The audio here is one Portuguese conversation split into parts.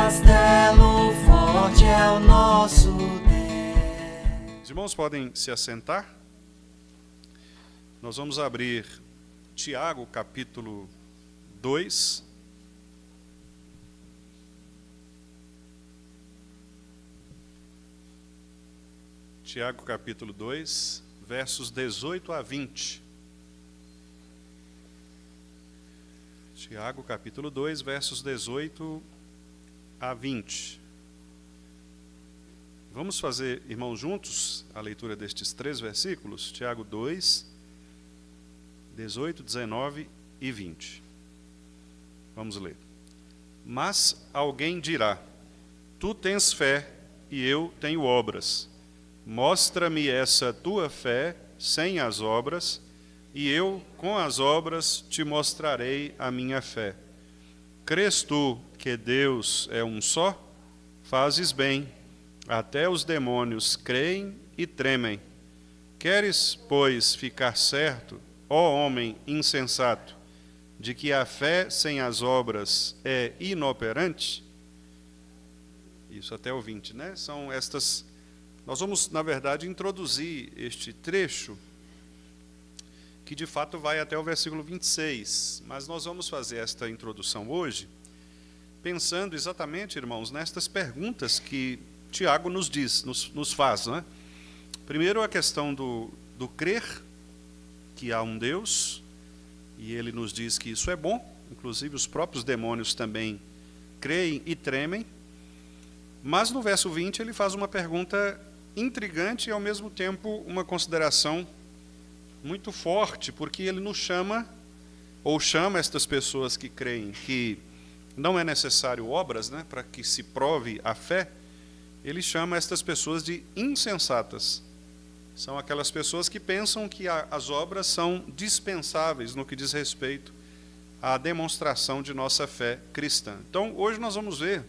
castelo forte é o nosso Deus. Os irmãos podem se assentar. Nós vamos abrir Tiago, capítulo 2. Tiago, capítulo 2, versos 18 a 20. Tiago, capítulo 2, versos 18 a 20. Vamos fazer, irmãos, juntos a leitura destes 3 versículos? Tiago 2, 18, 19 e 20. Vamos ler. Mas alguém dirá: tu tens fé e eu tenho obras. Mostra-me essa tua fé sem as obras, e eu, com as obras, te mostrarei a minha fé. Crês tu que Deus é um só? Fazes bem. Até os demônios creem e tremem. Queres, pois, ficar certo, ó homem insensato, de que a fé sem as obras é inoperante? Isso até o 20, né? São estas... Nós vamos, na verdade, introduzir este trecho, que de fato vai até o versículo 26. Mas nós vamos fazer esta introdução hoje, pensando exatamente, irmãos, nestas perguntas que Tiago nos diz, nos faz, né? Primeiro, a questão do crer que há um Deus, e ele nos diz que isso é bom, inclusive os próprios demônios também creem e tremem. Mas no verso 20 ele faz uma pergunta intrigante e ao mesmo tempo uma consideração muito forte, porque ele nos chama, ou chama estas pessoas que creem que não é necessário obras, né, para que se prove a fé. Ele chama estas pessoas de insensatas. São aquelas pessoas que pensam que as obras são dispensáveis no que diz respeito à demonstração de nossa fé cristã. Então, hoje nós vamos ver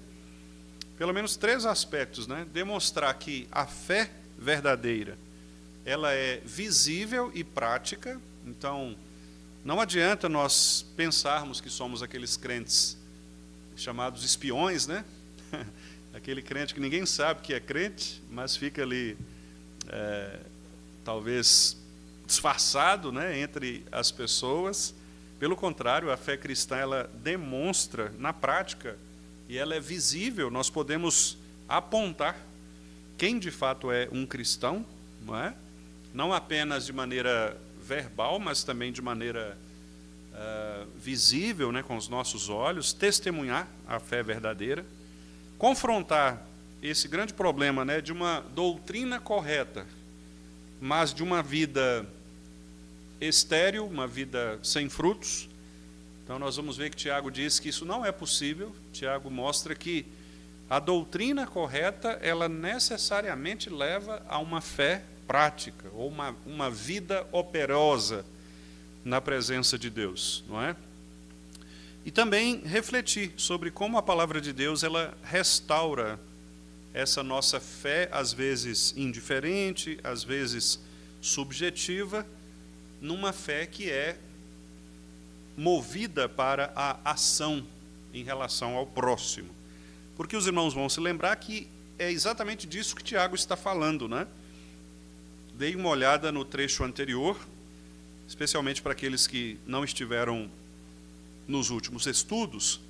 pelo menos 3 aspectos, né? Demonstrar que a fé verdadeira, ela é visível e prática. Então, não adianta nós pensarmos que somos aqueles crentes chamados espiões, né? Aquele crente que ninguém sabe que é crente, mas fica ali, talvez, disfarçado, né, entre as pessoas. Pelo contrário, a fé cristã, ela demonstra na prática, e ela é visível. Nós podemos apontar quem de fato é um cristão, não é? Não apenas de maneira verbal, mas também de maneira visível, né, com os nossos olhos, testemunhar a fé verdadeira, confrontar esse grande problema, né, de uma doutrina correta, mas de uma vida estéril, uma vida sem frutos. Então nós vamos ver que Tiago diz que isso não é possível. Tiago mostra que a doutrina correta, ela necessariamente leva a uma fé prática, ou uma vida operosa na presença de Deus, não é? E também refletir sobre como a palavra de Deus, ela restaura essa nossa fé, às vezes indiferente, às vezes subjetiva, numa fé que é movida para a ação em relação ao próximo. Porque os irmãos vão se lembrar que é exatamente disso que Tiago está falando, né? Dei uma olhada no trecho anterior, especialmente para aqueles que não estiveram nos últimos estudos,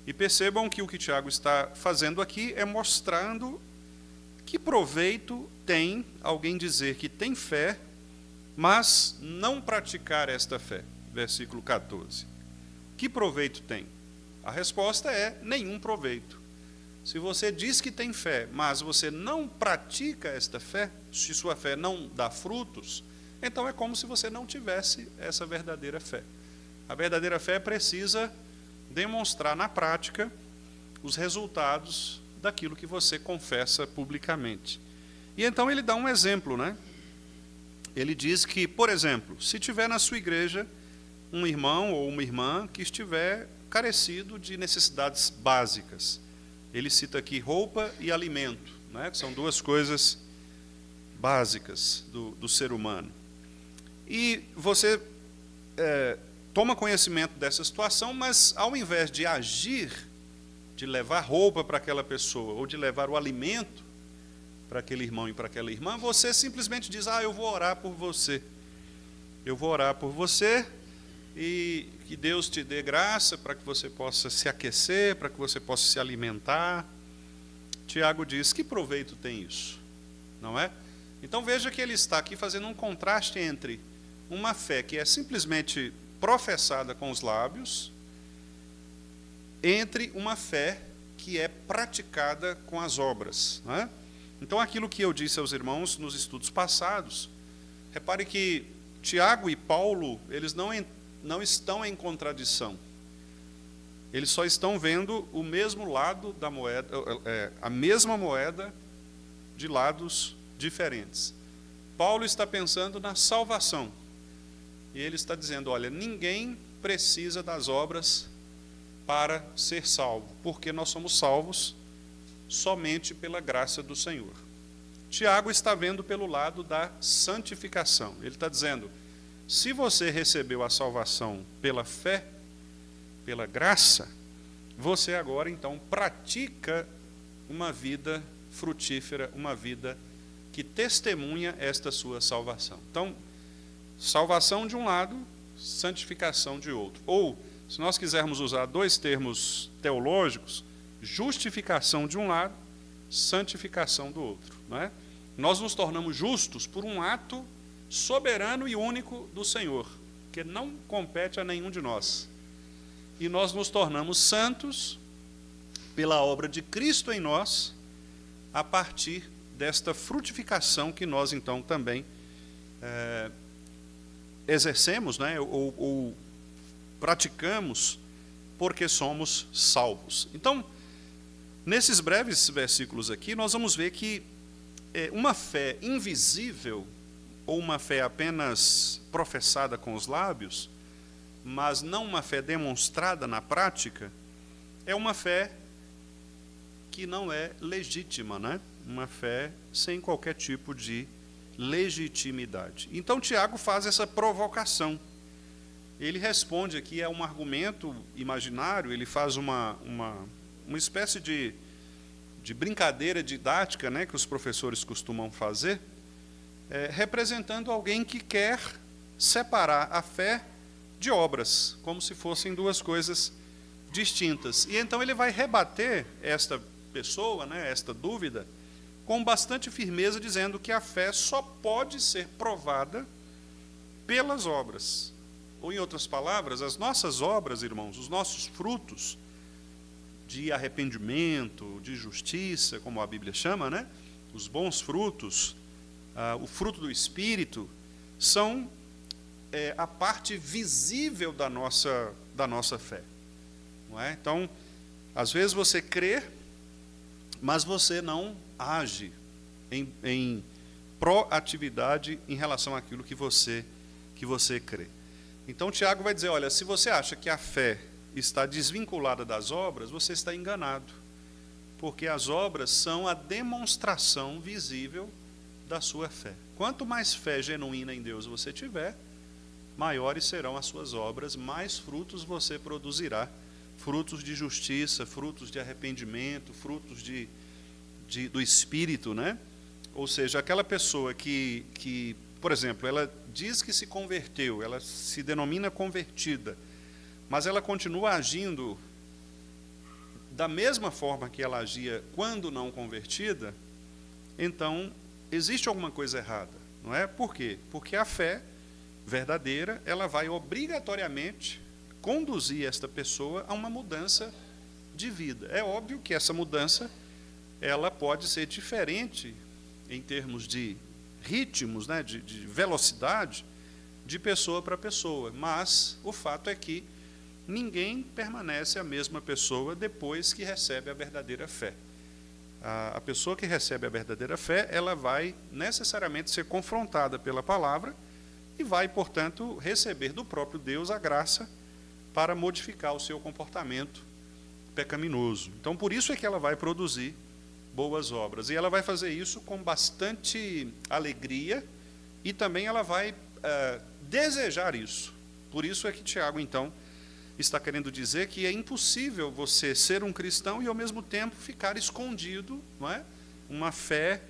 e percebam que o que Tiago está fazendo aqui é mostrando que proveito tem alguém dizer que tem fé, mas não praticar esta fé. Versículo 14. Que proveito tem? A resposta é nenhum proveito. Se você diz que tem fé, mas você não pratica esta fé, se sua fé não dá frutos, então é como se você não tivesse essa verdadeira fé. A verdadeira fé precisa demonstrar na prática os resultados daquilo que você confessa publicamente. E então ele dá um exemplo, né? Ele diz que, por exemplo, se tiver na sua igreja um irmão ou uma irmã que estiver carecido de necessidades básicas. Ele cita aqui roupa e alimento, né, que são 2 coisas básicas do ser humano. E você toma conhecimento dessa situação, mas ao invés de agir de levar roupa para aquela pessoa, ou de levar o alimento para aquele irmão e para aquela irmã, você simplesmente diz: eu vou orar por você. Eu vou orar por você e que Deus te dê graça para que você possa se aquecer, para que você possa se alimentar. Tiago diz: que proveito tem isso? Não é? Então veja que ele está aqui fazendo um contraste entre uma fé que é simplesmente professada com os lábios, entre uma fé que é praticada com as obras. Não é? Então aquilo que eu disse aos irmãos nos estudos passados, repare que Tiago e Paulo, eles não estão em contradição. Eles só estão vendo o mesmo lado da moeda, a mesma moeda de lados diferentes. Paulo está pensando na salvação. E ele está dizendo: olha, ninguém precisa das obras para ser salvo, porque nós somos salvos somente pela graça do Senhor. Tiago está vendo pelo lado da santificação. Ele está dizendo: se você recebeu a salvação pela fé, pela graça, você agora então pratica uma vida frutífera, uma vida que testemunha esta sua salvação. Então, salvação de um lado, santificação de outro. Ou, se nós quisermos usar dois termos teológicos, justificação de um lado, santificação do outro. Não é? Nós nos tornamos justos por um ato soberano e único do Senhor, que não compete a nenhum de nós. E nós nos tornamos santos pela obra de Cristo em nós, a partir desta frutificação que nós então também exercemos, né, ou praticamos, porque somos salvos. Então, nesses breves versículos aqui, nós vamos ver que uma fé invisível, ou uma fé apenas professada com os lábios, mas não uma fé demonstrada na prática, é uma fé que não é legítima, né? Uma fé sem qualquer tipo de legitimidade. Então Tiago faz essa provocação. Ele responde aqui a um argumento imaginário, ele faz uma espécie de brincadeira didática, né, que os professores costumam fazer, representando alguém que quer separar a fé de obras, como se fossem duas coisas distintas. E então ele vai rebater esta pessoa, né, esta dúvida, com bastante firmeza, dizendo que a fé só pode ser provada pelas obras. Ou, em outras palavras, as nossas obras, irmãos, os nossos frutos de arrependimento, de justiça, como a Bíblia chama, né, os bons frutos, o fruto do Espírito, são a parte visível da nossa fé. Não é? Então, às vezes você crê, mas você não age em proatividade em relação àquilo que você crê. Então, Tiago vai dizer: olha, se você acha que a fé está desvinculada das obras, você está enganado, porque as obras são a demonstração visível da sua fé. Quanto mais fé genuína em Deus você tiver, maiores serão as suas obras, mais frutos você produzirá, frutos de justiça, frutos de arrependimento, frutos do Espírito, né? Ou seja, aquela pessoa que, por exemplo, ela diz que se converteu, ela se denomina convertida, mas ela continua agindo da mesma forma que ela agia quando não convertida, então existe alguma coisa errada, não é? Por quê? Porque a fé verdadeira, ela vai obrigatoriamente conduzir esta pessoa a uma mudança de vida. É óbvio que essa mudança, ela pode ser diferente em termos de ritmos, né, de velocidade, de pessoa para pessoa, mas o fato é que ninguém permanece a mesma pessoa depois que recebe a verdadeira fé. A pessoa que recebe a verdadeira fé, ela vai necessariamente ser confrontada pela palavra e vai, portanto, receber do próprio Deus a graça para modificar o seu comportamento pecaminoso. Então, por isso é que ela vai produzir boas obras. E ela vai fazer isso com bastante alegria e também ela vai desejar isso. Por isso é que Tiago, então, está querendo dizer que é impossível você ser um cristão e, ao mesmo tempo, ficar escondido, não é? Uma fé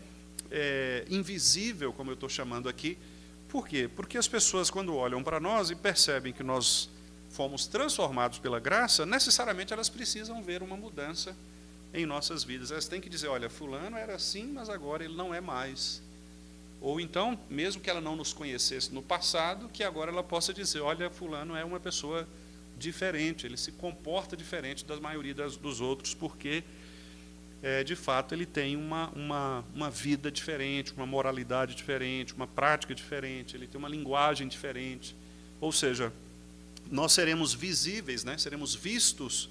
invisível, como eu estou chamando aqui. Por quê? Porque as pessoas, quando olham para nós e percebem que nós fomos transformados pela graça, necessariamente elas precisam ver uma mudança em nossas vidas. Elas têm que dizer, olha, fulano era assim, mas agora ele não é mais. Ou então, mesmo que ela não nos conhecesse no passado, que agora ela possa dizer, olha, fulano é uma pessoa diferente, ele se comporta diferente da maioria dos outros, porque, de fato, ele tem uma vida diferente, uma moralidade diferente, uma prática diferente, ele tem uma linguagem diferente. Ou seja, nós seremos visíveis, né? Seremos vistos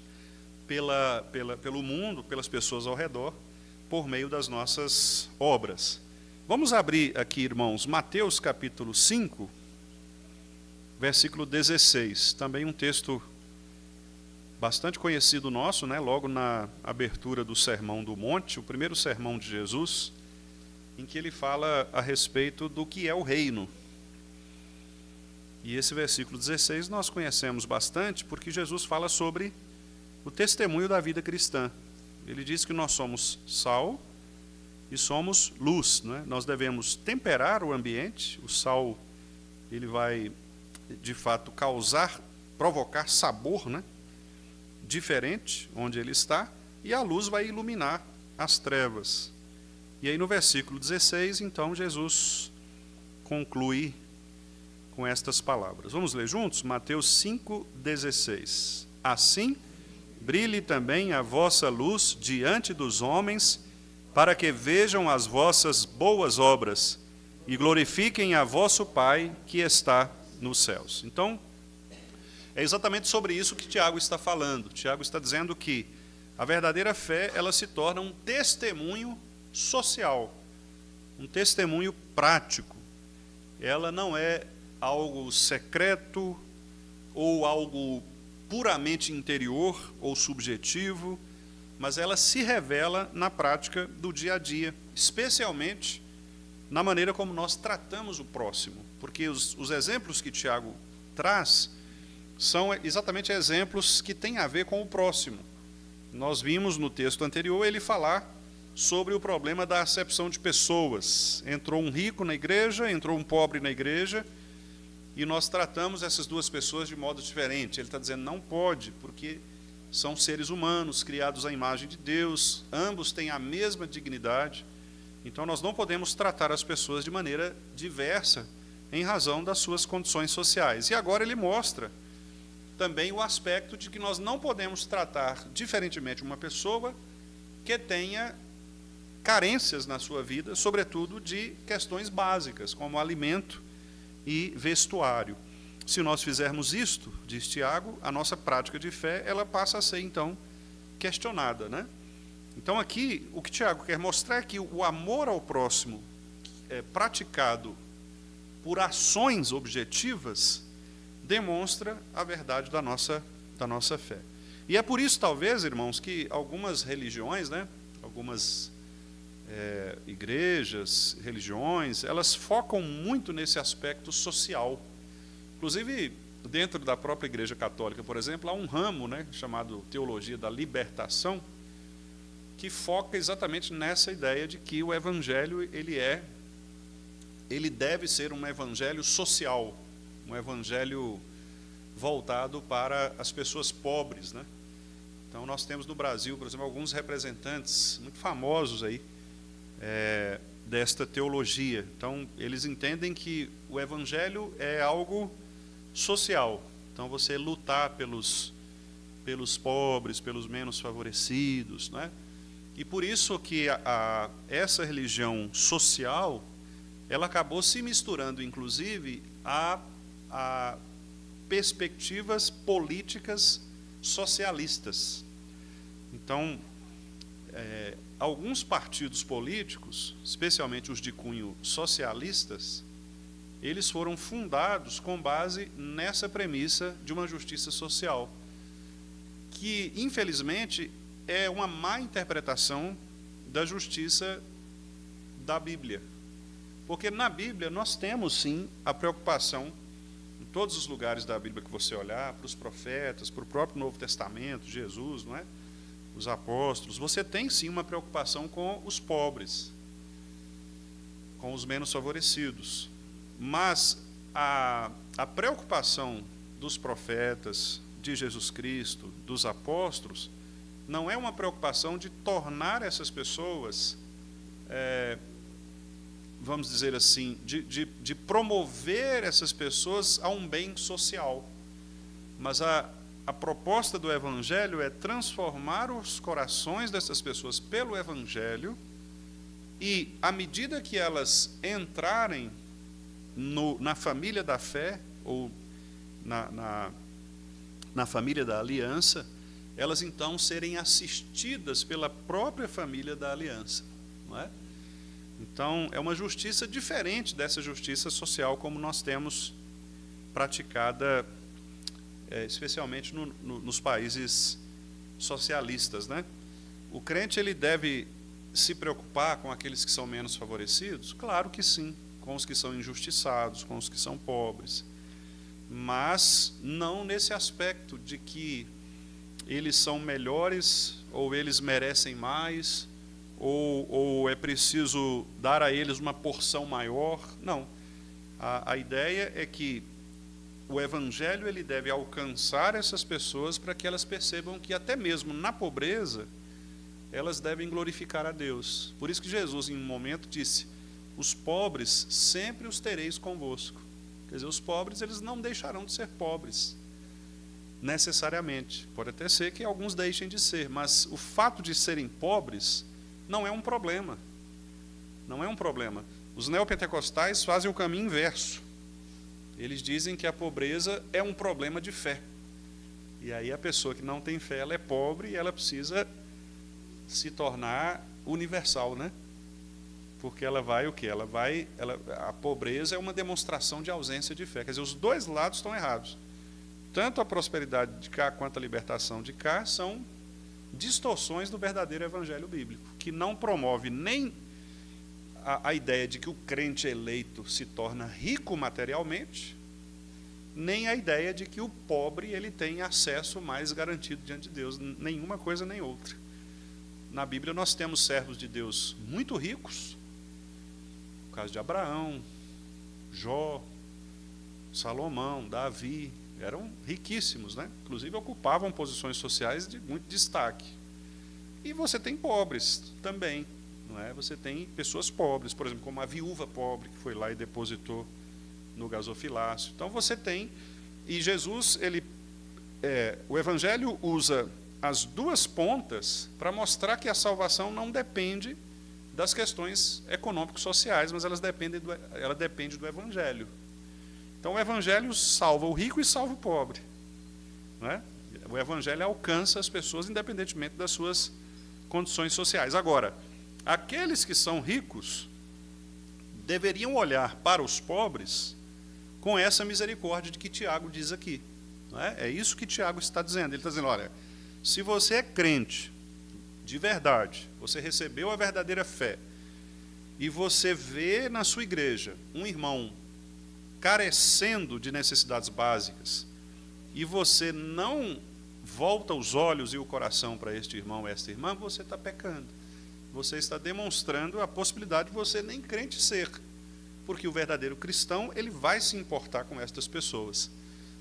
pelo mundo, pelas pessoas ao redor, por meio das nossas obras. Vamos abrir aqui, irmãos, Mateus capítulo 5, versículo 16. Também um texto bastante conhecido nosso, né? Logo na abertura do Sermão do Monte, o primeiro sermão de Jesus, em que ele fala a respeito do que é o reino. E esse versículo 16 nós conhecemos bastante, porque Jesus fala sobre o testemunho da vida cristã. Ele diz que nós somos sal e somos luz, né? Nós devemos temperar o ambiente. O sal, ele vai, de fato, provocar sabor, né? Diferente onde ele está, e a luz vai iluminar as trevas. E aí no versículo 16, então, Jesus conclui com estas palavras. Vamos ler juntos? Mateus 5,16. Assim, brilhe também a vossa luz diante dos homens, para que vejam as vossas boas obras e glorifiquem a vosso Pai que está nos céus. Então, é exatamente sobre isso que Tiago está falando. Tiago está dizendo que a verdadeira fé, ela se torna um testemunho social, um testemunho prático. Ela não é algo secreto ou algo puramente interior ou subjetivo, mas ela se revela na prática do dia a dia, especialmente na maneira como nós tratamos o próximo, porque os exemplos que Tiago traz são exatamente exemplos que têm a ver com o próximo. Nós vimos no texto anterior ele falar sobre o problema da acepção de pessoas. Entrou um rico na igreja, entrou um pobre na igreja, e nós tratamos essas duas pessoas de modo diferente. Ele está dizendo, não pode, porque são seres humanos, criados à imagem de Deus, ambos têm a mesma dignidade, então nós não podemos tratar as pessoas de maneira diversa, em razão das suas condições sociais. E agora ele mostra também o aspecto de que nós não podemos tratar diferentemente uma pessoa que tenha carências na sua vida, sobretudo de questões básicas, como alimento e vestuário. Se nós fizermos isto, diz Tiago, a nossa prática de fé, ela passa a ser, então, questionada, né? Então, aqui, o que Tiago quer mostrar é que o amor ao próximo praticado por ações objetivas demonstra a verdade da nossa fé. E é por isso, talvez, irmãos, que algumas religiões, né, algumas igrejas, religiões, elas focam muito nesse aspecto social. Inclusive, dentro da própria Igreja Católica, por exemplo, há um ramo, né, chamado Teologia da Libertação, que foca exatamente nessa ideia de que o Evangelho ele deve ser um evangelho social, um evangelho voltado para as pessoas pobres, né? Então, nós temos no Brasil, por exemplo, alguns representantes muito famosos aí, desta teologia. Então, eles entendem que o evangelho é algo social. Então, você lutar pelos pobres, pelos menos favorecidos, né? E por isso que essa religião social, ela acabou se misturando, inclusive, a perspectivas políticas socialistas. Então, alguns partidos políticos, especialmente os de cunho socialistas, eles foram fundados com base nessa premissa de uma justiça social, que, infelizmente, é uma má interpretação da justiça da Bíblia. Porque na Bíblia nós temos, sim, a preocupação Em todos os lugares da Bíblia que você olhar, para os profetas, para o próprio Novo Testamento, Jesus, não é? Os apóstolos, você tem sim uma preocupação com os pobres, com os menos favorecidos. Mas a preocupação dos profetas, de Jesus Cristo, dos apóstolos, não é uma preocupação de tornar essas pessoas, vamos dizer assim, de promover essas pessoas a um bem social. Mas a proposta do Evangelho é transformar os corações dessas pessoas pelo Evangelho, e à medida que elas entrarem na família da fé, ou na família da aliança, elas então serem assistidas pela própria família da aliança, não é? Então, é uma justiça diferente dessa justiça social como nós temos praticada, especialmente nos países socialistas, né? O crente, ele deve se preocupar com aqueles que são menos favorecidos? Claro que sim, com os que são injustiçados, com os que são pobres, mas não nesse aspecto de que eles são melhores, ou eles merecem mais, ou é preciso dar a eles uma porção maior. Não. A ideia é que o Evangelho, ele deve alcançar essas pessoas para que elas percebam que até mesmo na pobreza elas devem glorificar a Deus. Por isso que Jesus, em um momento, disse: os pobres sempre os tereis convosco. Quer dizer, os pobres, eles não deixarão de ser pobres, necessariamente. Pode até ser que alguns deixem de ser, mas o fato de serem pobres não é um problema. Não é um problema. Os neopentecostais fazem o caminho inverso. Eles dizem que a pobreza é um problema de fé. E aí a pessoa que não tem fé, ela é pobre e ela precisa se tornar universal, né? Porque ela vai o quê? A pobreza é uma demonstração de ausência de fé. Quer dizer, os dois lados estão errados. Tanto a prosperidade de cá quanto a libertação de cá são distorções do verdadeiro evangelho bíblico, que não promove nem a ideia de que o crente eleito se torna rico materialmente, nem a ideia de que o pobre ele tem acesso mais garantido diante de Deus, nenhuma coisa nem outra. Na Bíblia nós temos servos de Deus muito ricos, o caso de Abraão, Jó, Salomão, Davi, eram riquíssimos, né? Inclusive ocupavam posições sociais de muito destaque. E você tem pobres também, não é? Você tem pessoas pobres, por exemplo, como a viúva pobre que foi lá e depositou no gasofilácio. Então você tem, e Jesus, o Evangelho usa as duas pontas para mostrar que a salvação não depende das questões econômico-sociais, mas ela depende do Evangelho. Então o Evangelho salva o rico e salva o pobre, não é? O Evangelho alcança as pessoas independentemente das suas condições sociais. Agora, aqueles que são ricos deveriam olhar para os pobres com essa misericórdia de que Tiago diz aqui, não é? É isso que Tiago está dizendo. Ele está dizendo: olha, se você é crente de verdade, você recebeu a verdadeira fé, e você vê na sua igreja um irmão carecendo de necessidades básicas, e você não volta os olhos e o coração para este irmão ou esta irmã, você está pecando. Você está demonstrando a possibilidade de você nem crente ser, porque o verdadeiro cristão, ele vai se importar com estas pessoas.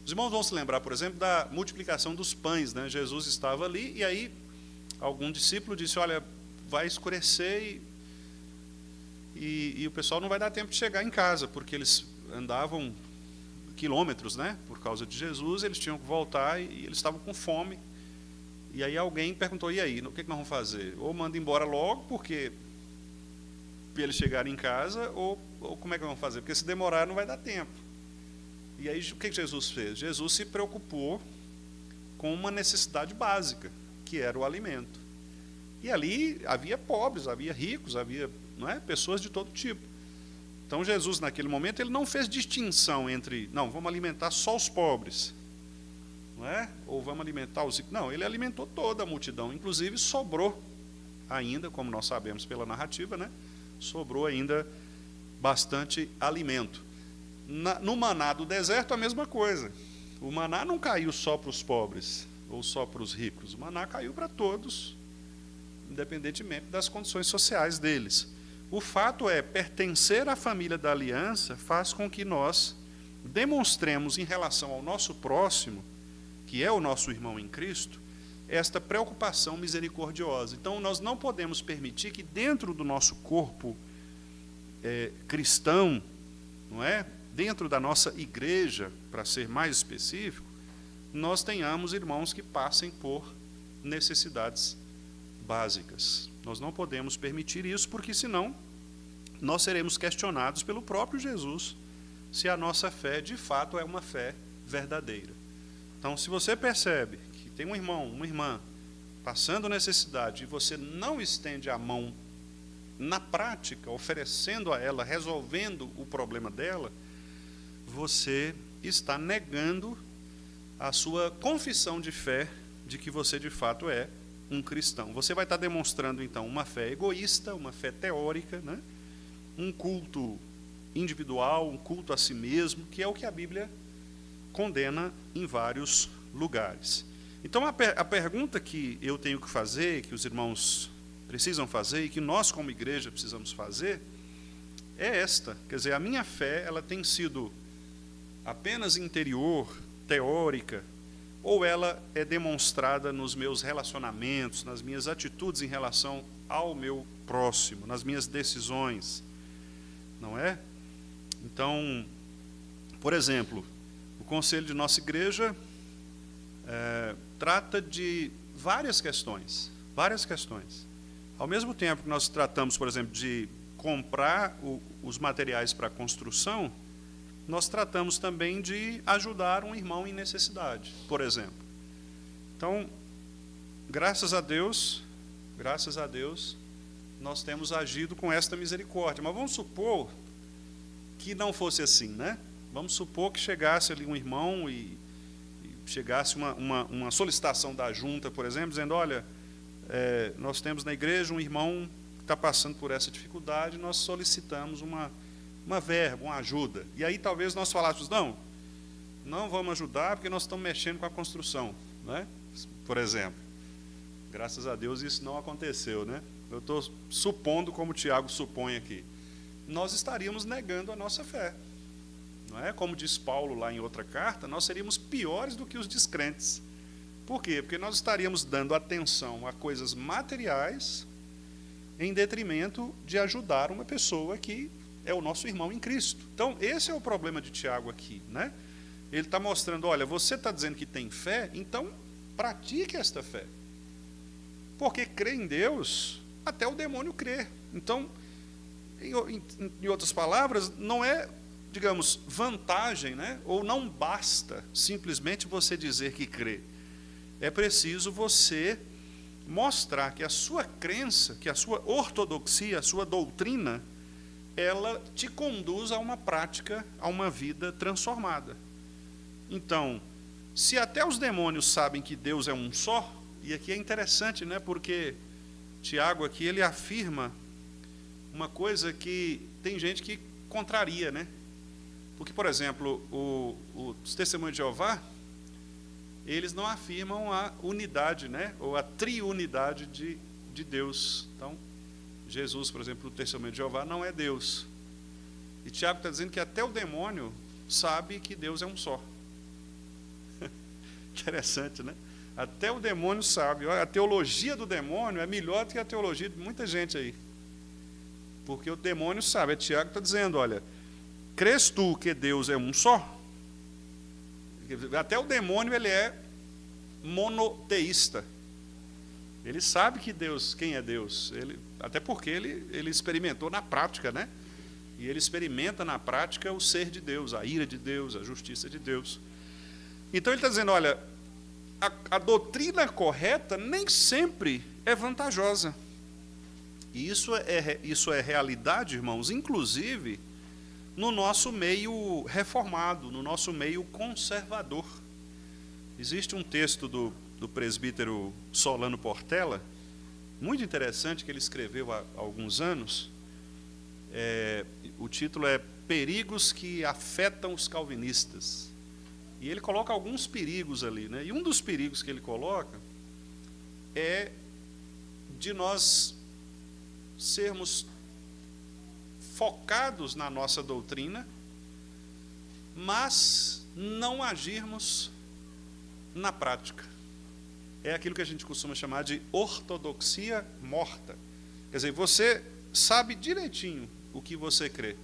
Os irmãos vão se lembrar, por exemplo, da multiplicação dos pães, né? Jesus estava ali, e aí algum discípulo disse: olha, vai escurecer e o pessoal não vai dar tempo de chegar em casa, porque eles andavam quilômetros, né? Por causa de Jesus, eles tinham que voltar e eles estavam com fome. E aí alguém perguntou: e aí, o que nós vamos fazer? Ou manda embora logo, porque para eles chegarem em casa, ou como é que vamos fazer? Porque se demorar não vai dar tempo. E aí o que Jesus fez? Jesus se preocupou com uma necessidade básica, que era o alimento. E ali havia pobres, havia ricos, havia, não é, pessoas de todo tipo. Então Jesus, naquele momento, ele não fez distinção entre, não, vamos alimentar só os pobres, não é? Ou vamos alimentar os ricos. Não, ele alimentou toda a multidão, inclusive sobrou ainda, como nós sabemos pela narrativa, né? Sobrou ainda bastante alimento. No maná do deserto, a mesma coisa. O maná não caiu só para os pobres ou só para os ricos. O maná caiu para todos, independentemente das condições sociais deles. O fato é, pertencer à família da aliança faz com que nós demonstremos em relação ao nosso próximo, que é o nosso irmão em Cristo, esta preocupação misericordiosa. Então, nós não podemos permitir que dentro do nosso corpo cristão, não é? Dentro da nossa igreja, para ser mais específico, nós tenhamos irmãos que passem por necessidades básicas. Nós não podemos permitir isso, porque senão nós seremos questionados pelo próprio Jesus se a nossa fé de fato é uma fé verdadeira. Então, se você percebe que tem um irmão, uma irmã passando necessidade e você não estende a mão na prática, oferecendo a ela, resolvendo o problema dela, você está negando a sua confissão de fé de que você de fato é um cristão. Você vai estar demonstrando então uma fé egoísta, uma fé teórica, né? Um culto individual, um culto a si mesmo, que é o que a Bíblia condena em vários lugares. Então a pergunta que eu tenho que fazer, que os irmãos precisam fazer e que nós como igreja precisamos fazer, é esta. Quer dizer, a minha fé, ela tem sido apenas interior, teórica, ou ela é demonstrada nos meus relacionamentos, nas minhas atitudes em relação ao meu próximo, nas minhas decisões, não é? Então, por exemplo, o conselho de nossa igreja trata de várias questões. Ao mesmo tempo que nós tratamos, por exemplo, de comprar os materiais para a construção, nós tratamos também de ajudar um irmão em necessidade, por exemplo. Então, graças a Deus, nós temos agido com esta misericórdia. Mas vamos supor que não fosse assim, né? Vamos supor que chegasse ali um irmão e chegasse uma solicitação da junta, por exemplo, dizendo, olha, nós temos na igreja um irmão que está passando por essa dificuldade, nós solicitamos uma verba, uma ajuda. E aí talvez nós falássemos, não vamos ajudar porque nós estamos mexendo com a construção, né? Por exemplo. Graças a Deus isso não aconteceu, né? Eu estou supondo, como o Tiago supõe aqui, nós estaríamos negando a nossa fé. Não é? Como diz Paulo lá em outra carta, nós seríamos piores do que os descrentes. Por quê? Porque nós estaríamos dando atenção a coisas materiais em detrimento de ajudar uma pessoa que é o nosso irmão em Cristo. Então, esse é o problema de Tiago aqui, né? Ele está mostrando, olha, você está dizendo que tem fé, então pratique esta fé. Porque crer em Deus, até o demônio crê. Então, em outras palavras, não é, digamos, vantagem, né? Ou não basta simplesmente você dizer que crê. É preciso você mostrar que a sua crença, que a sua ortodoxia, a sua doutrina, ela te conduz a uma prática, a uma vida transformada. Então, se até os demônios sabem que Deus é um só, e aqui é interessante, né, porque Tiago aqui ele afirma uma coisa que tem gente que contraria, né? Porque, por exemplo, os testemunhos de Jeová, eles não afirmam a unidade, né, ou a triunidade de Deus. Então, Jesus, por exemplo, o testemunho de Jeová não é Deus. E Tiago está dizendo que até o demônio sabe que Deus é um só. Interessante, né? Até o demônio sabe. A teologia do demônio é melhor do que a teologia de muita gente aí. Porque o demônio sabe. Tiago está dizendo, olha, crês tu que Deus é um só? Até o demônio ele é monoteísta. Ele sabe que Deus, quem é Deus? Até porque ele experimentou na prática, né? E ele experimenta na prática o ser de Deus, a ira de Deus, a justiça de Deus. Então ele está dizendo, olha, a doutrina correta nem sempre é vantajosa. E isso é realidade, irmãos, inclusive no nosso meio reformado, no nosso meio conservador. Existe um texto do presbítero Solano Portela, muito interessante, que ele escreveu há alguns anos. O título é perigos que afetam os calvinistas. E ele coloca alguns perigos ali, né? E um dos perigos que ele coloca é de nós sermos focados na nossa doutrina, mas não agirmos na prática. É aquilo que a gente costuma chamar de ortodoxia morta. Quer dizer, você sabe direitinho o que você crê,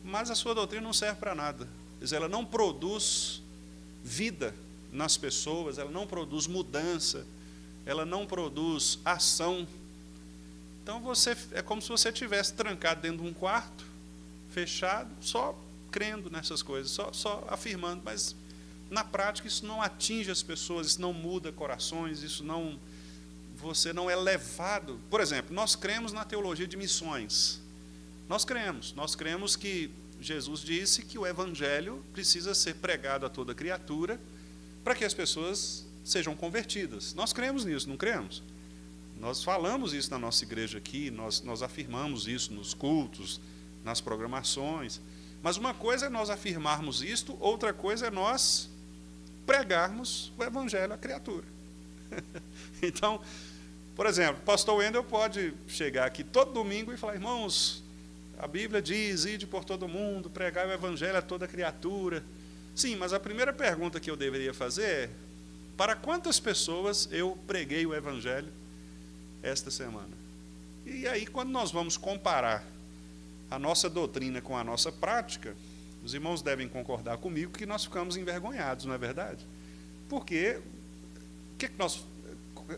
mas a sua doutrina não serve para nada. Quer dizer, ela não produz vida nas pessoas, ela não produz mudança, ela não produz ação. Então é como se você estivesse trancado dentro de um quarto, fechado, só crendo nessas coisas, só afirmando, mas na prática isso não atinge as pessoas, isso não muda corações, você não é levado. Por exemplo, nós cremos na teologia de missões. Nós cremos que Jesus disse que o evangelho precisa ser pregado a toda criatura para que as pessoas sejam convertidas. Nós cremos nisso, não cremos? Nós falamos isso na nossa igreja aqui, nós afirmamos isso nos cultos, nas programações. Mas uma coisa é nós afirmarmos isto, outra coisa é nós pregarmos o evangelho à criatura. Então, por exemplo, o pastor Wendel pode chegar aqui todo domingo e falar: irmãos, a Bíblia diz, ide por todo mundo, pregar o evangelho a toda criatura. Sim, mas a primeira pergunta que eu deveria fazer é: para quantas pessoas eu preguei o evangelho esta semana? E aí, quando nós vamos comparar a nossa doutrina com a nossa prática, os irmãos devem concordar comigo que nós ficamos envergonhados, não é verdade? Porque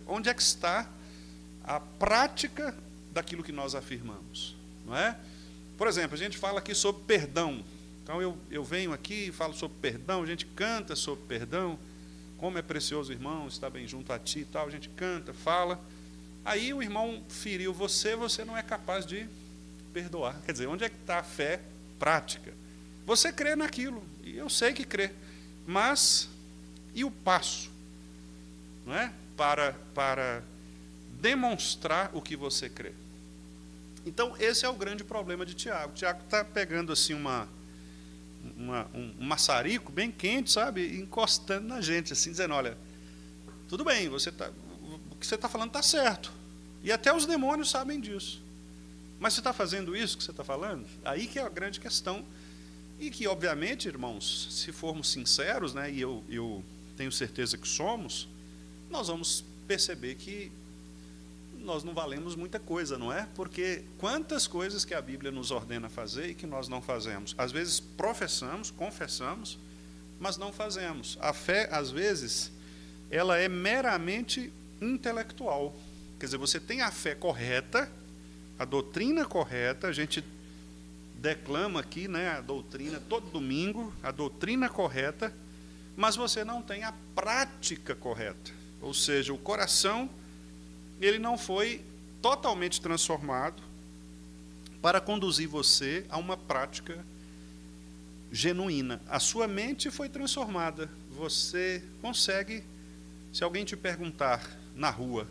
onde é que está a prática daquilo que nós afirmamos, não é? Por exemplo, a gente fala aqui sobre perdão. Então eu venho aqui e falo sobre perdão, a gente canta sobre perdão, como é precioso, irmão, estar bem junto a ti e tal, a gente canta, fala. Aí o irmão feriu você não é capaz de perdoar. Quer dizer, onde é que está a fé prática? Você crê naquilo, e eu sei que crê, mas e o passo, não é? Para demonstrar o que você crê. Então, esse é o grande problema de Tiago. Tiago está pegando assim um maçarico bem quente, sabe? Encostando na gente, assim, dizendo: olha, tudo bem, o que você está falando está certo. E até os demônios sabem disso. Mas você está fazendo isso que você está falando? Aí que é a grande questão. E que, obviamente, irmãos, se formos sinceros, né, e eu tenho certeza que somos, nós vamos perceber que nós não valemos muita coisa, não é? Porque quantas coisas que a Bíblia nos ordena fazer e que nós não fazemos. Às vezes professamos, confessamos, mas não fazemos. A fé, às vezes, ela é meramente intelectual. Quer dizer, você tem a fé correta, a doutrina correta, a gente declama aqui, né, a doutrina todo domingo, a doutrina correta, mas você não tem a prática correta. Ou seja, o coração, ele não foi totalmente transformado para conduzir você a uma prática genuína. A sua mente foi transformada. Você consegue, se alguém te perguntar na rua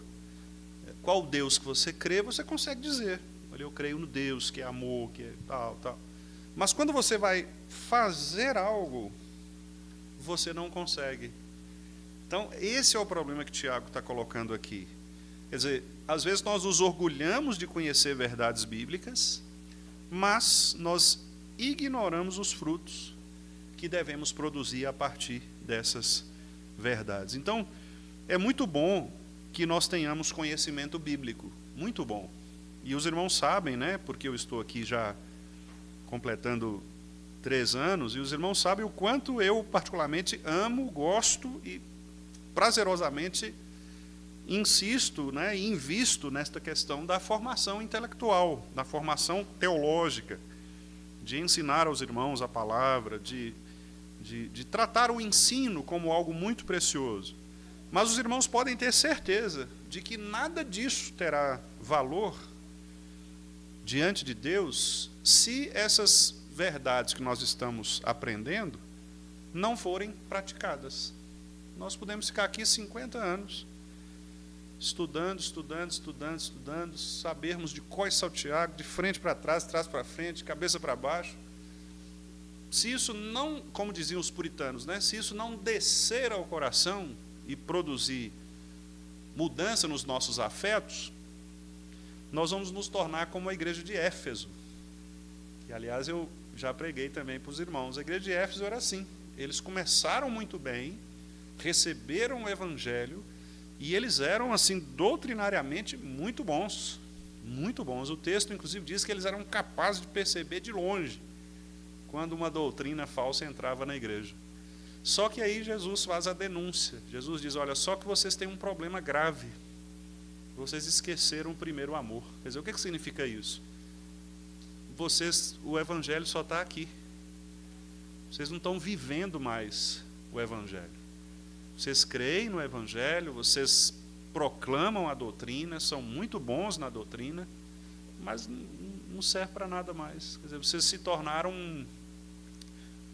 qual Deus que você crê, você consegue dizer: olha, eu creio no Deus que é amor, que é tal, tal. Mas quando você vai fazer algo, você não consegue. Então, esse é o problema que Tiago está colocando aqui. Quer dizer, às vezes nós nos orgulhamos de conhecer verdades bíblicas, mas nós ignoramos os frutos que devemos produzir a partir dessas verdades. Então, é muito bom que nós tenhamos conhecimento bíblico, muito bom. E os irmãos sabem, né, porque eu estou aqui já completando 3 anos, e os irmãos sabem o quanto eu particularmente amo, gosto e prazerosamente insisto, né, e invisto nesta questão da formação intelectual, da formação teológica, de ensinar aos irmãos a palavra, de tratar o ensino como algo muito precioso. Mas os irmãos podem ter certeza de que nada disso terá valor diante de Deus se essas verdades que nós estamos aprendendo não forem praticadas. Nós podemos ficar aqui 50 anos estudando, sabermos de cor e salteado, de frente para trás, trás para frente, cabeça para baixo, se isso não, como diziam os puritanos, né, se isso não descer ao coração e produzir mudança nos nossos afetos, nós vamos nos tornar como a igreja de Éfeso. E, aliás, eu já preguei também para os irmãos. A igreja de Éfeso era assim. Eles começaram muito bem, receberam o evangelho, e eles eram, assim, doutrinariamente muito bons. Muito bons. O texto, inclusive, diz que eles eram capazes de perceber de longe quando uma doutrina falsa entrava na igreja. Só que aí Jesus faz a denúncia. Jesus diz, olha, só que vocês têm um problema grave. Vocês esqueceram o primeiro amor. Quer dizer, o que significa isso? O evangelho só está aqui. Vocês não estão vivendo mais o evangelho. Vocês creem no evangelho, vocês proclamam a doutrina, são muito bons na doutrina, mas não serve para nada mais. Quer dizer, vocês se tornaram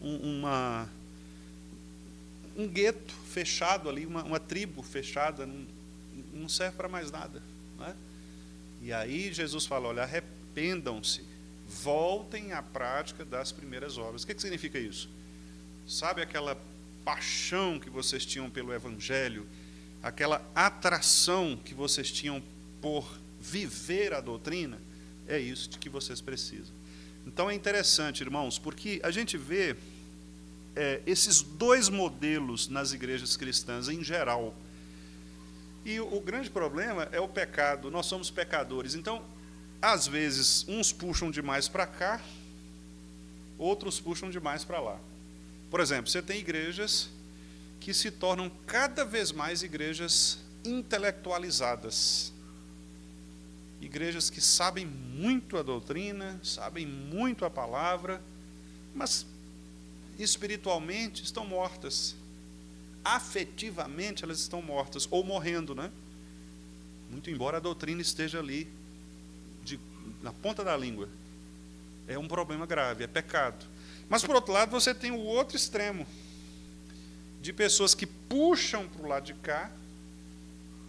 um gueto fechado ali, uma tribo fechada, não serve para mais nada, né? E aí Jesus fala, olha, arrependam-se, voltem à prática das primeiras obras. O que significa isso? Sabe aquela paixão que vocês tinham pelo evangelho, aquela atração que vocês tinham por viver a doutrina? É isso de que vocês precisam. Então é interessante, irmãos, porque a gente vê esses dois modelos nas igrejas cristãs em geral. E o grande problema é o pecado. Nós somos pecadores. Então, às vezes, uns puxam demais para cá, outros puxam demais para lá. Por exemplo, você tem igrejas que se tornam cada vez mais igrejas intelectualizadas. Igrejas que sabem muito a doutrina, sabem muito a palavra, mas espiritualmente estão mortas. Afetivamente elas estão mortas, ou morrendo, né? Muito embora a doutrina esteja ali, na ponta da língua. É um problema grave, é pecado. Mas, por outro lado, você tem o outro extremo, de pessoas que puxam para o lado de cá,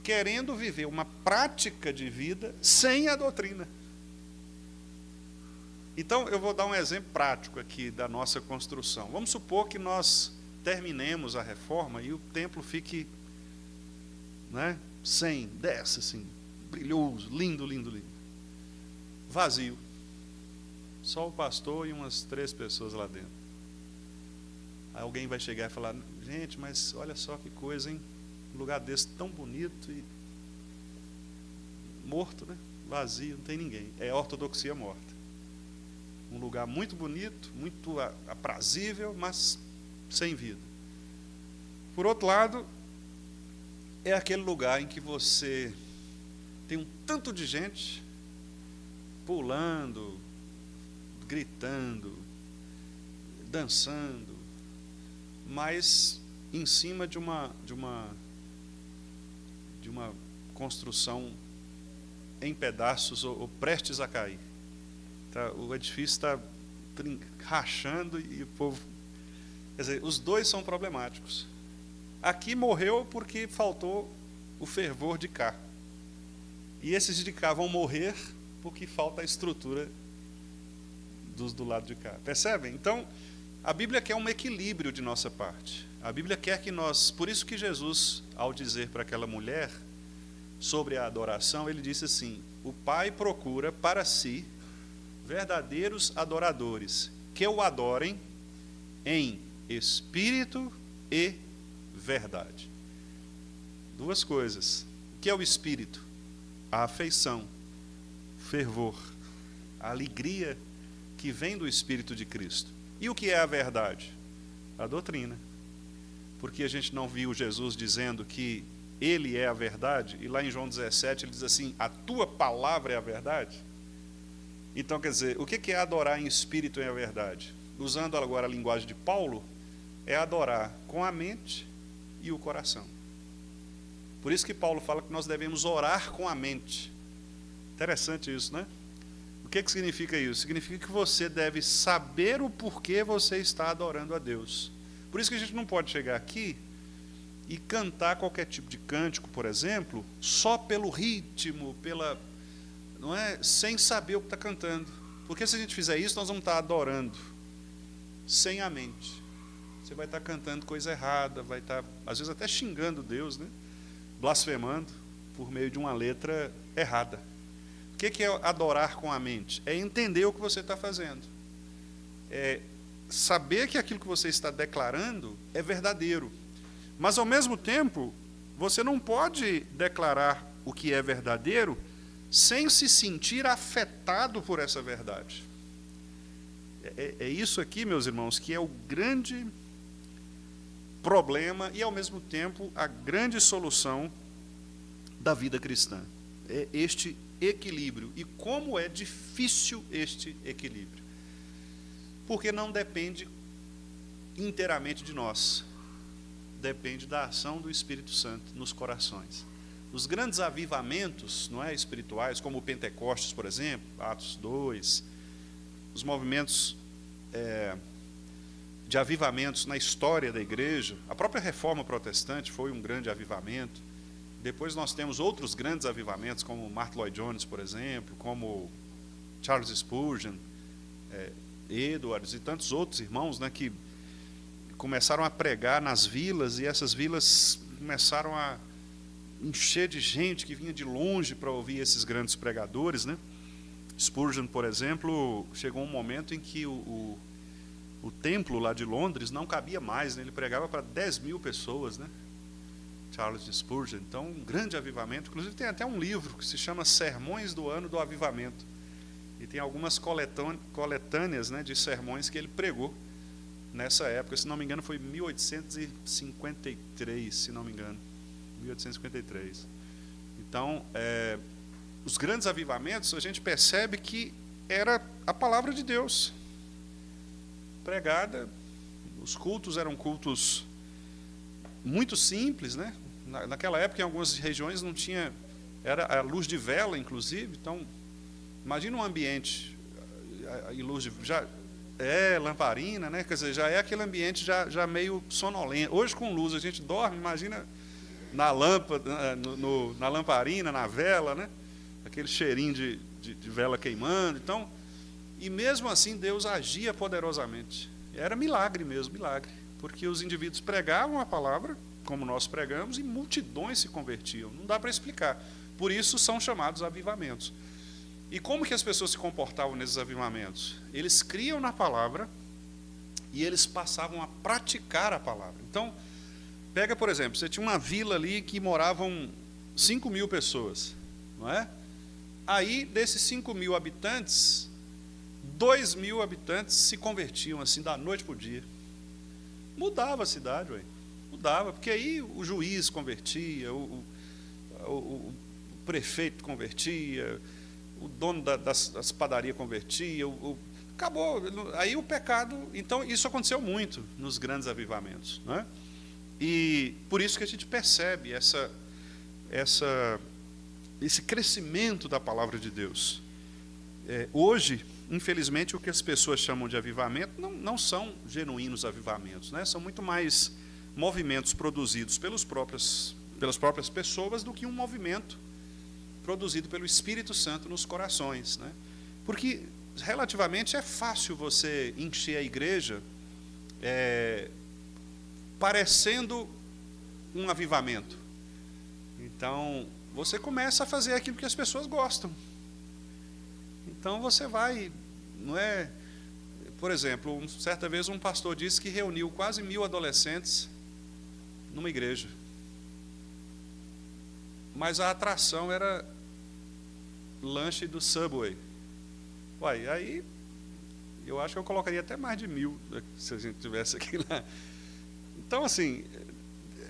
querendo viver uma prática de vida sem a doutrina. Então, eu vou dar um exemplo prático aqui da nossa construção. Vamos supor que nós terminemos a reforma e o templo fique, né, 10, assim, brilhoso, lindo, lindo, lindo. Vazio. Só o pastor e umas 3 pessoas lá dentro. Aí alguém vai chegar e falar, gente, mas olha só que coisa, hein? Um lugar desse tão bonito e morto, né? Vazio, não tem ninguém. É a ortodoxia morta. Um lugar muito bonito, muito aprazível, mas sem vida. Por outro lado, é aquele lugar em que você tem um tanto de gente pulando, gritando, dançando, mas em cima de uma construção em pedaços ou prestes a cair. Tá, o edifício está rachando e o povo... Quer dizer, os dois são problemáticos. Aqui morreu porque faltou o fervor de cá. E esses de cá vão morrer porque falta a estrutura dos do lado de cá. Percebem? Então, a Bíblia quer um equilíbrio de nossa parte. A Bíblia quer que nós... Por isso que Jesus, ao dizer para aquela mulher sobre a adoração, ele disse assim, o Pai procura para si verdadeiros adoradores, que o adorem em espírito e verdade. 2 coisas. O que é o espírito? A afeição, fervor, a alegria que vem do Espírito de Cristo. E o que é a verdade? A doutrina. Porque a gente não viu Jesus dizendo que Ele é a verdade, e lá em João 17 ele diz assim, a tua palavra é a verdade? Então, quer dizer, o que é adorar em espírito e em verdade? Usando agora a linguagem de Paulo, é adorar com a mente e o coração. Por isso que Paulo fala que nós devemos orar com a mente. Interessante isso, né? O que significa isso? Significa que você deve saber o porquê você está adorando a Deus. Por isso que a gente não pode chegar aqui e cantar qualquer tipo de cântico, por exemplo, só pelo ritmo, não é, sem saber o que está cantando. Porque se a gente fizer isso, nós vamos estar adorando sem a mente. Você vai estar cantando coisa errada, vai estar, às vezes, até xingando Deus, né? Blasfemando por meio de uma letra errada. O que é adorar com a mente? É entender o que você está fazendo. É saber que aquilo que você está declarando é verdadeiro. Mas, ao mesmo tempo, você não pode declarar o que é verdadeiro sem se sentir afetado por essa verdade. É isso aqui, meus irmãos, que é o grande problema e, ao mesmo tempo, a grande solução da vida cristã. É este equilíbrio. E como é difícil este equilíbrio. Porque não depende inteiramente de nós. Depende da ação do Espírito Santo nos corações. Os grandes avivamentos, não é, espirituais, como o Pentecostes, por exemplo, Atos 2, os movimentos de avivamentos na história da igreja, a própria Reforma Protestante foi um grande avivamento. Depois nós temos outros grandes avivamentos, como Martyn Lloyd-Jones, por exemplo, como Charles Spurgeon, Edwards e tantos outros irmãos, né, que começaram a pregar nas vilas, e essas vilas começaram a encher de gente que vinha de longe para ouvir esses grandes pregadores, né? Spurgeon, por exemplo, chegou um momento em que o templo lá de Londres não cabia mais, né? Ele pregava para 10 mil pessoas, né? Charles Spurgeon. Então, um grande avivamento. Inclusive, tem até um livro que se chama Sermões do Ano do Avivamento. E tem algumas coletâneas, né, de sermões que ele pregou nessa época. Se não me engano, foi 1853, se não me engano. 1853. Então, os grandes avivamentos, a gente percebe que era a palavra de Deus pregada. Os cultos eram cultos muito simples, né? Naquela época, em algumas regiões, não tinha, era a luz de vela, inclusive. Então, imagina um ambiente, e luz de, já lamparina, né? Quer dizer, já é aquele ambiente já meio sonolento. Hoje, com luz, a gente dorme, imagina na lâmpada, na lamparina, na vela, né? Aquele cheirinho de vela queimando. Então, e mesmo assim, Deus agia poderosamente. Era milagre mesmo, milagre. Porque os indivíduos pregavam a palavra, como nós pregamos, e multidões se convertiam. Não dá para explicar. Por isso são chamados avivamentos. E como que as pessoas se comportavam nesses avivamentos? Eles criam na palavra e eles passavam a praticar a palavra. Então, pega, por exemplo, você tinha uma vila ali que moravam 5 mil pessoas, não é? Aí, desses 5 mil habitantes, 2 mil habitantes se convertiam, assim, da noite para o dia. Mudava a cidade, ué. Mudava, porque aí o juiz convertia, o prefeito convertia, o dono das padarias convertia, acabou. Aí o pecado. Então, isso aconteceu muito nos grandes avivamentos, não é? E por isso que a gente percebe esse crescimento da palavra de Deus. Hoje, infelizmente, o que as pessoas chamam de avivamento não são genuínos avivamentos, né? São muito mais movimentos produzidos pelas próprias pessoas do que um movimento produzido pelo Espírito Santo nos corações, né? Porque relativamente é fácil você encher a igreja parecendo um avivamento. Então, você começa a fazer aquilo que as pessoas gostam. Então, você vai, não é? Por exemplo, certa vez um pastor disse que reuniu quase 1000 adolescentes numa igreja. Mas a atração era lanche do Subway. Uai, aí eu acho que eu colocaria até mais de 1000 se a gente tivesse aqui lá. Então, assim,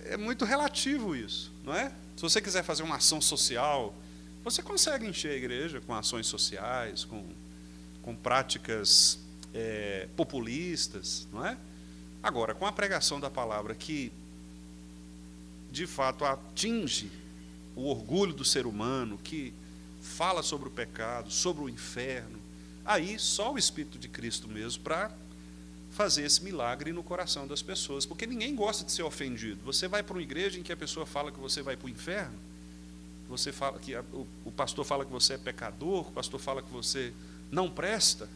é muito relativo isso, não é? Se você quiser fazer uma ação social, você consegue encher a igreja com ações sociais, com práticas populistas, não é? Agora, com a pregação da palavra que, de fato, atinge o orgulho do ser humano, que fala sobre o pecado, sobre o inferno, aí só o Espírito de Cristo mesmo para fazer esse milagre no coração das pessoas, porque ninguém gosta de ser ofendido. Você vai para uma igreja em que a pessoa fala que você vai para o inferno, você fala que o pastor fala que você é pecador, o pastor fala que você não presta.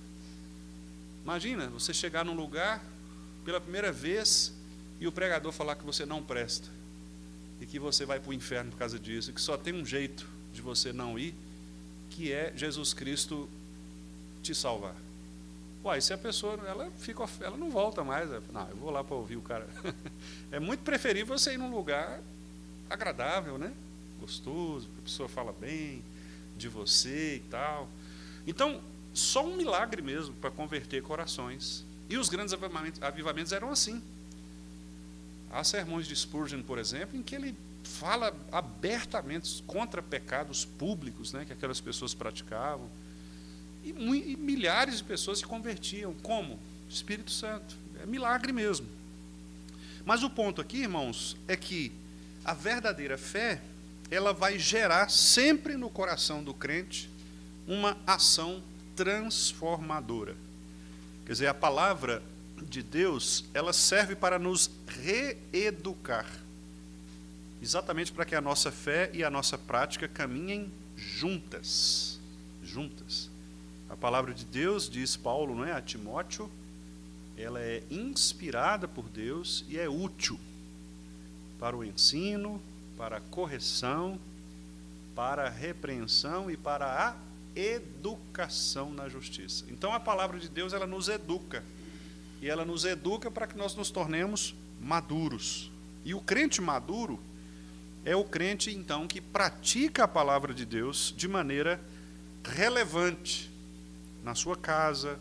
Imagina, você chegar num lugar pela primeira vez e o pregador falar que você não presta e que você vai para o inferno por causa disso, e que só tem um jeito de você não ir, que é Jesus Cristo te salvar. Uai, se a pessoa, ela não volta mais. Não, eu vou lá para ouvir o cara. É muito preferível você ir num lugar agradável, né? Gostoso, que a pessoa fala bem de você e tal. Então, só um milagre mesmo para converter corações. E os grandes avivamentos eram assim. Há sermões de Spurgeon, por exemplo, em que ele fala abertamente contra pecados públicos, né, que aquelas pessoas praticavam. E milhares de pessoas se convertiam. Como? Espírito Santo. É milagre mesmo. Mas o ponto aqui, irmãos, é que a verdadeira fé, ela vai gerar sempre no coração do crente uma ação transformadora. Quer dizer, a palavra de Deus, ela serve para nos reeducar. Exatamente para que a nossa fé e a nossa prática caminhem juntas. Juntas. A palavra de Deus, diz Paulo, não é, a Timóteo, ela é inspirada por Deus e é útil para o ensino, para a correção, para a repreensão e para a educação na justiça. Então a palavra de Deus, ela nos educa. E ela nos educa para que nós nos tornemos maduros. E o crente maduro é o crente, então, que pratica a palavra de Deus de maneira relevante na sua casa,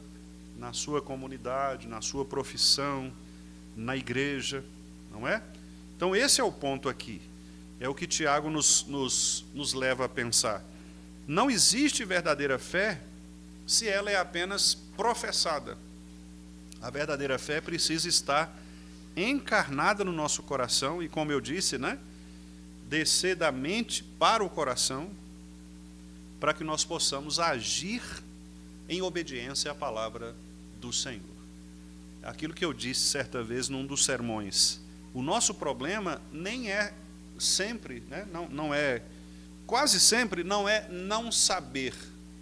na sua comunidade, na sua profissão, na igreja, não é? Então esse é o ponto aqui. É o que Tiago nos leva a pensar. Não existe verdadeira fé se ela é apenas professada. A verdadeira fé precisa estar encarnada no nosso coração e, como eu disse, né, descer da mente para o coração, para que nós possamos agir em obediência à palavra do Senhor. Aquilo que eu disse certa vez num dos sermões. O nosso problema nem é sempre, né, não é, quase sempre não é não saber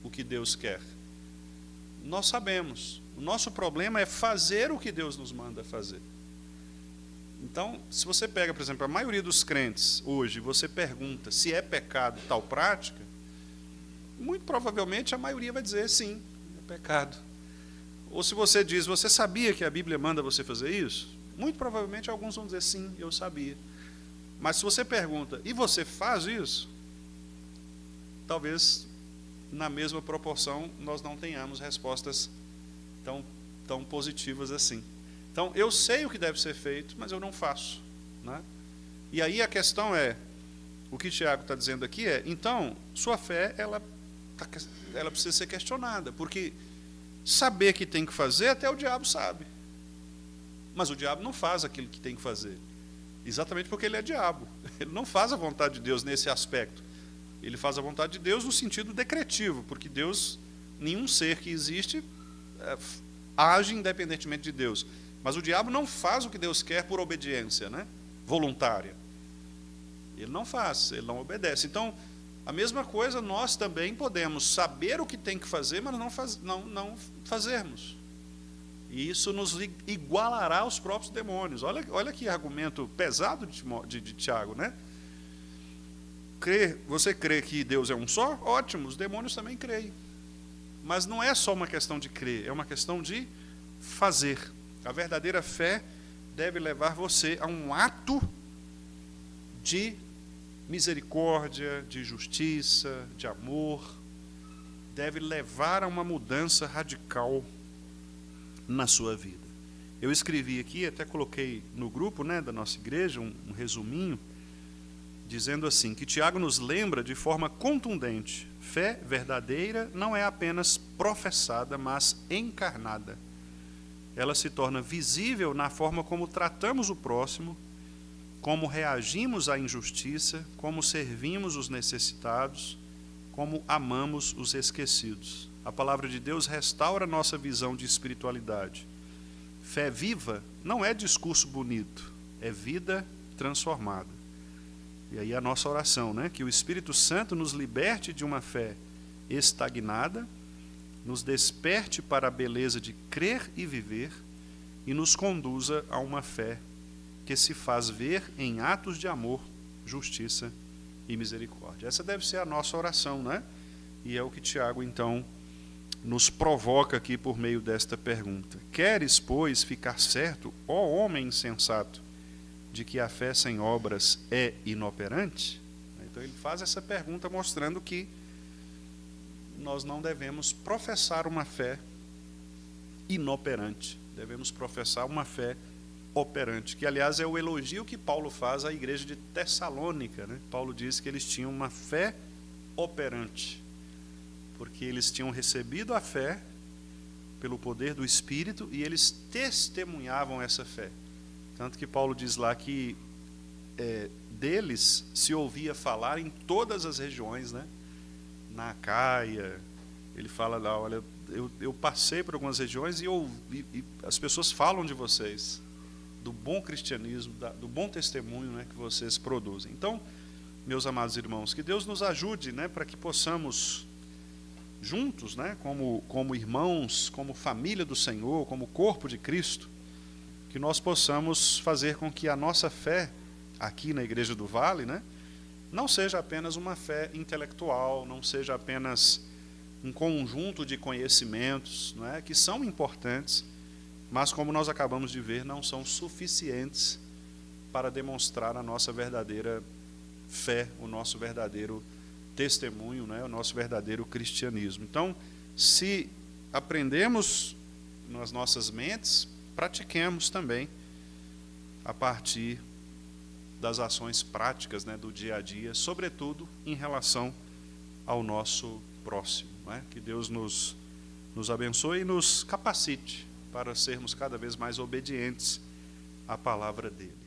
o que Deus quer. Nós sabemos. O nosso problema é fazer o que Deus nos manda fazer. Então, se você pega, por exemplo, a maioria dos crentes hoje, você pergunta se é pecado tal prática, muito provavelmente a maioria vai dizer sim, é pecado. Ou se você diz, você sabia que a Bíblia manda você fazer isso? Muito provavelmente alguns vão dizer sim, eu sabia. Mas se você pergunta, e você faz isso? Talvez na mesma proporção nós não tenhamos respostas tão positivas assim. Então, eu sei o que deve ser feito, mas eu não faço, né? E aí a questão é, o que Tiago está dizendo aqui é, então, sua fé, ela precisa ser questionada, porque saber que tem que fazer, até o diabo sabe. Mas o diabo não faz aquilo que tem que fazer, exatamente porque ele é diabo. Ele não faz a vontade de Deus nesse aspecto. Ele faz a vontade de Deus no sentido decretivo, porque Deus, nenhum ser que existe, age independentemente de Deus. Mas o diabo não faz o que Deus quer por obediência, né, voluntária. Ele não faz, ele não obedece. Então, a mesma coisa, nós também podemos saber o que tem que fazer, mas não fazermos. E isso nos igualará aos próprios demônios. Olha que argumento pesado de Tiago, né? Você crê que Deus é um só? Ótimo, os demônios também creem. Mas não é só uma questão de crer, é uma questão de fazer. A verdadeira fé deve levar você a um ato de misericórdia, de justiça, de amor. Deve levar a uma mudança radical na sua vida. Eu escrevi aqui, até coloquei no grupo, né, da nossa igreja, um resuminho, dizendo assim, que Tiago nos lembra de forma contundente, fé verdadeira não é apenas professada, mas encarnada. Ela se torna visível na forma como tratamos o próximo, como reagimos à injustiça, como servimos os necessitados, como amamos os esquecidos. A palavra de Deus restaura nossa visão de espiritualidade. Fé viva não é discurso bonito, é vida transformada. E aí a nossa oração, né? Que o Espírito Santo nos liberte de uma fé estagnada nos desperte para a beleza de crer e viver e nos conduza a uma fé que se faz ver em atos de amor, justiça e misericórdia. Essa deve ser a nossa oração, né? E é o que Tiago, então, nos provoca aqui por meio desta pergunta. Queres, pois, ficar certo, ó homem insensato, de que a fé sem obras é inoperante? Então ele faz essa pergunta mostrando que nós não devemos professar uma fé inoperante. Devemos professar uma fé operante, que aliás é o elogio que Paulo faz à igreja de Tessalônica, né? Paulo diz que eles tinham uma fé operante, porque eles tinham recebido a fé pelo poder do Espírito e eles testemunhavam essa fé. Tanto que Paulo diz lá que deles se ouvia falar em todas as regiões, né? Na Acaia, ele fala lá, olha, eu passei por algumas regiões e as pessoas falam de vocês, do bom cristianismo, do bom testemunho, né, que vocês produzem. Então, meus amados irmãos, que Deus nos ajude, né, para que possamos juntos, né, como irmãos, como família do Senhor, como corpo de Cristo, que nós possamos fazer com que a nossa fé aqui na Igreja do Vale, né, não seja apenas uma fé intelectual, não seja apenas um conjunto de conhecimentos, não é, que são importantes, mas como nós acabamos de ver, não são suficientes para demonstrar a nossa verdadeira fé, o nosso verdadeiro testemunho, né, o nosso verdadeiro cristianismo. Então, se aprendemos nas nossas mentes, pratiquemos também a partir das ações práticas, né, do dia a dia, sobretudo em relação ao nosso próximo, né? Que Deus nos abençoe e nos capacite para sermos cada vez mais obedientes à palavra dele.